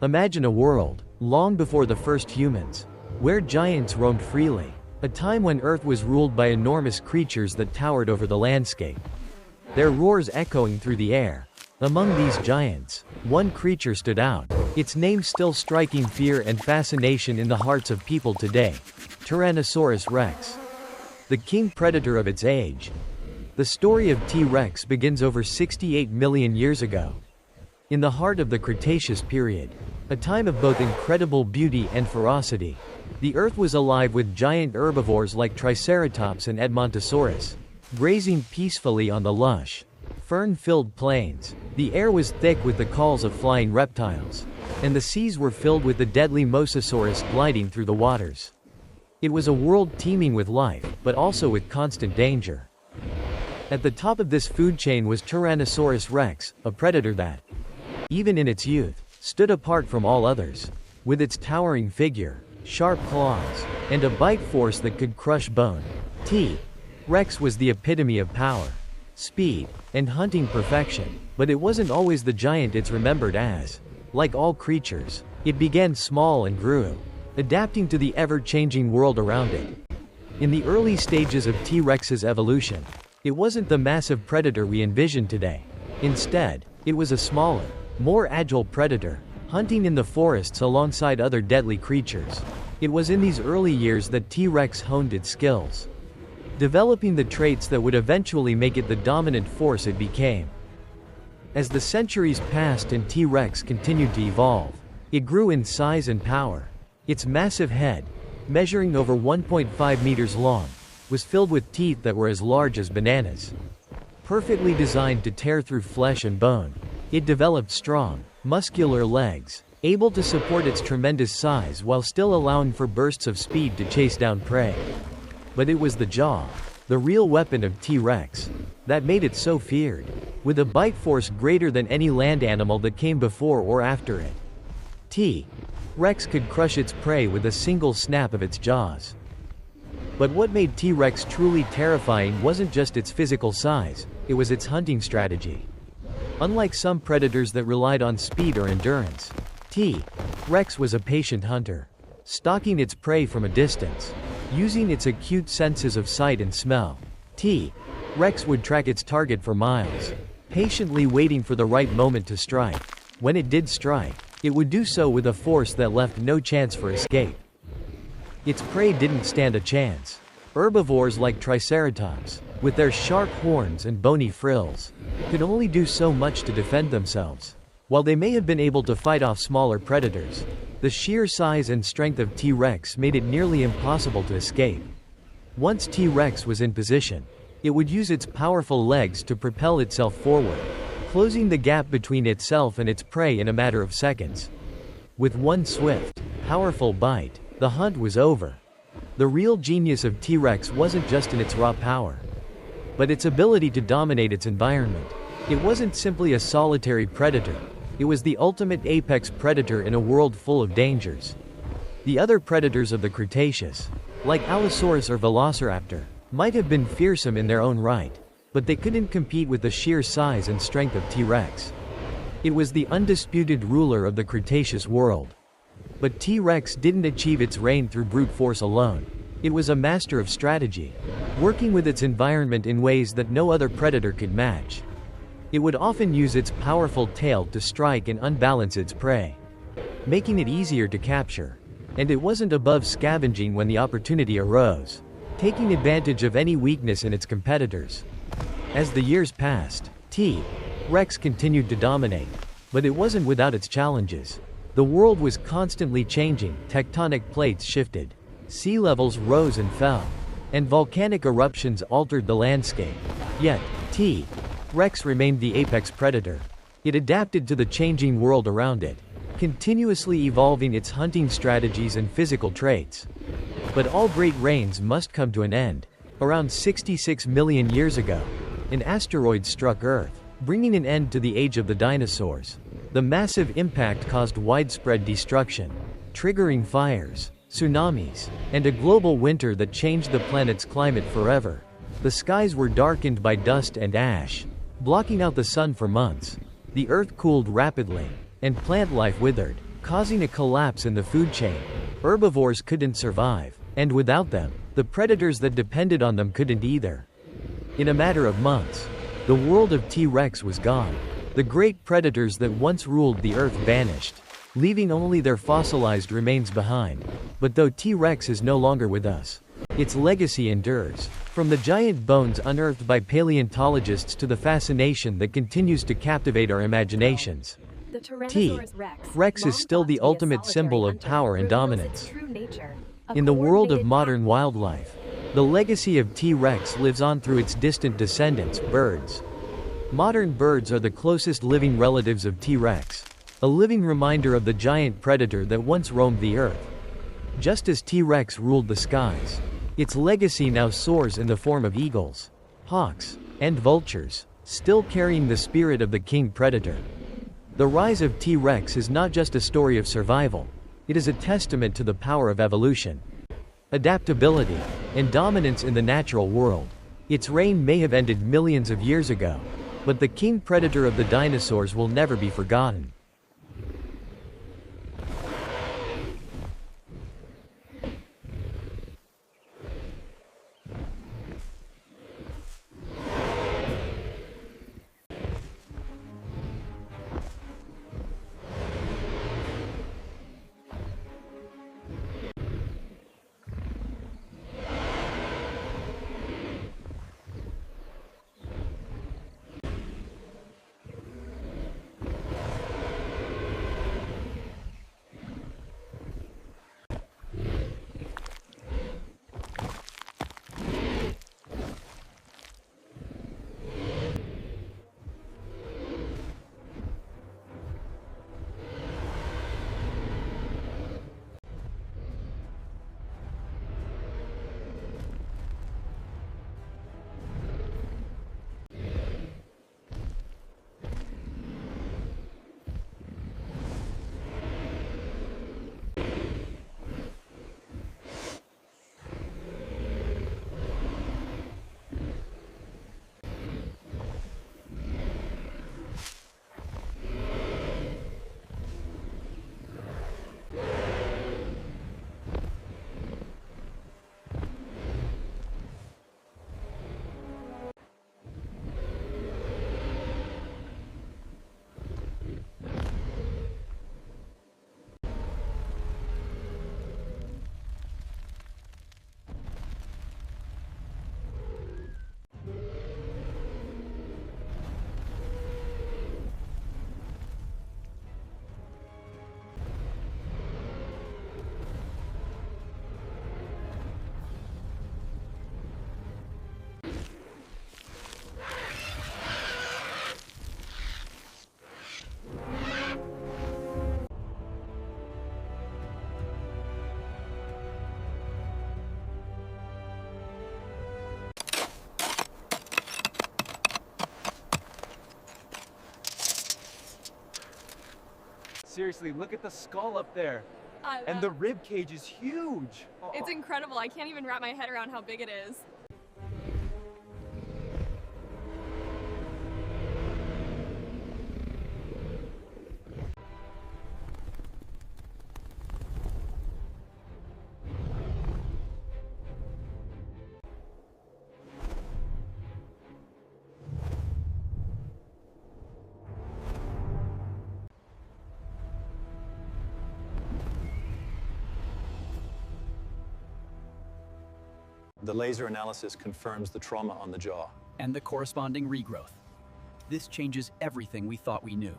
Imagine a world, long before the first humans, where giants roamed freely, a time when Earth was ruled by enormous creatures that towered over the landscape, their roars echoing through the air. Among these giants, one creature stood out, its name still striking fear and fascination in the hearts of people today: Tyrannosaurus rex, the king predator of its age. The story of T-Rex begins over 68 million years ago, in the heart of the Cretaceous period, a time of both incredible beauty and ferocity. The Earth was alive with giant herbivores like Triceratops and Edmontosaurus, grazing peacefully on the lush, fern-filled plains. The air was thick with the calls of flying reptiles, and the seas were filled with the deadly Mosasaurus gliding through the waters. It was a world teeming with life, but also with constant danger. At the top of this food chain was Tyrannosaurus rex, a predator that, even in its youth, stood apart from all others. With its towering figure, sharp claws, and a bite force that could crush bone, T-Rex was the epitome of power, speed, and hunting perfection. But it wasn't always the giant it's remembered as. Like all creatures, it began small and grew, adapting to the ever-changing world around it. In the early stages of T-Rex's evolution, it wasn't the massive predator we envision today. Instead, it was a smaller, more agile predator, hunting in the forests alongside other deadly creatures. It was in these early years that T-Rex honed its skills, developing the traits that would eventually make it the dominant force it became. As the centuries passed and T-Rex continued to evolve, it grew in size and power. Its massive head, measuring over 1.5 meters long, was filled with teeth that were as large as bananas. Perfectly designed to tear through flesh and bone, it developed strong, muscular legs, able to support its tremendous size while still allowing for bursts of speed to chase down prey. But it was the jaw, the real weapon of T-Rex, that made it so feared. With a bite force greater than any land animal that came before or after it, T-Rex could crush its prey with a single snap of its jaws. But what made T-Rex truly terrifying wasn't just its physical size, it was its hunting strategy. Unlike some predators that relied on speed or endurance, T-Rex was a patient hunter, stalking its prey from a distance. Using its acute senses of sight and smell, T-Rex would track its target for miles, patiently waiting for the right moment to strike. When it did strike, it would do so with a force that left no chance for escape. Its prey didn't stand a chance. Herbivores like Triceratops, with their sharp horns and bony frills, could only do so much to defend themselves. While they may have been able to fight off smaller predators, the sheer size and strength of T-Rex made it nearly impossible to escape. Once T-Rex was in position, it would use its powerful legs to propel itself forward, closing the gap between itself and its prey in a matter of seconds. With one swift, powerful bite, the hunt was over. The real genius of T-Rex wasn't just in its raw power, but its ability to dominate its environment. It wasn't simply a solitary predator. It was the ultimate apex predator in a world full of dangers. The other predators of the Cretaceous, like Allosaurus or Velociraptor, might have been fearsome in their own right, but they couldn't compete with the sheer size and strength of T-Rex. It was the undisputed ruler of the Cretaceous world. But T-Rex didn't achieve its reign through brute force alone. It was a master of strategy, working with its environment in ways that no other predator could match. It would often use its powerful tail to strike and unbalance its prey, making it easier to capture. And it wasn't above scavenging when the opportunity arose, taking advantage of any weakness in its competitors. As the years passed, T-Rex continued to dominate, but it wasn't without its challenges. The world was constantly changing, tectonic plates shifted, sea levels rose and fell, and volcanic eruptions altered the landscape. Yet, T-Rex remained the apex predator. It adapted to the changing world around it, continuously evolving its hunting strategies and physical traits. But all great reigns must come to an end. Around 66 million years ago, an asteroid struck Earth, bringing an end to the age of the dinosaurs. The massive impact caused widespread destruction, triggering fires, tsunamis, and a global winter that changed the planet's climate forever. The skies were darkened by dust and ash, blocking out the sun for months. The Earth cooled rapidly, and plant life withered. causing a collapse in the food chain. Herbivores couldn't survive, and without them, the predators that depended on them couldn't either. In a matter of months, the world of T-Rex was gone. The great predators that once ruled the earth vanished, leaving only their fossilized remains behind. But though T-Rex is no longer with us, its legacy endures. From the giant bones unearthed by paleontologists to the fascination that continues to captivate our imaginations, The Tyrannosaurus Rex is still the ultimate symbol of power and dominance. In the world of modern wildlife, the legacy of T-Rex lives on through its distant descendants, birds. Modern birds are the closest living relatives of T-Rex, a living reminder of the giant predator that once roamed the earth. Just as T-Rex ruled the skies, its legacy now soars in the form of eagles, hawks, and vultures, still carrying the spirit of the king predator. The rise of T-Rex is not just a story of survival, it is a testament to the power of evolution, adaptability, and dominance in the natural world. Its reign may have ended millions of years ago, but the king predator of the dinosaurs will never be forgotten. Seriously, look at the skull up there. And the rib cage is huge. It's incredible. I can't even wrap my head around how big it is. The laser analysis confirms the trauma on the jaw. And the corresponding regrowth. This changes everything we thought we knew.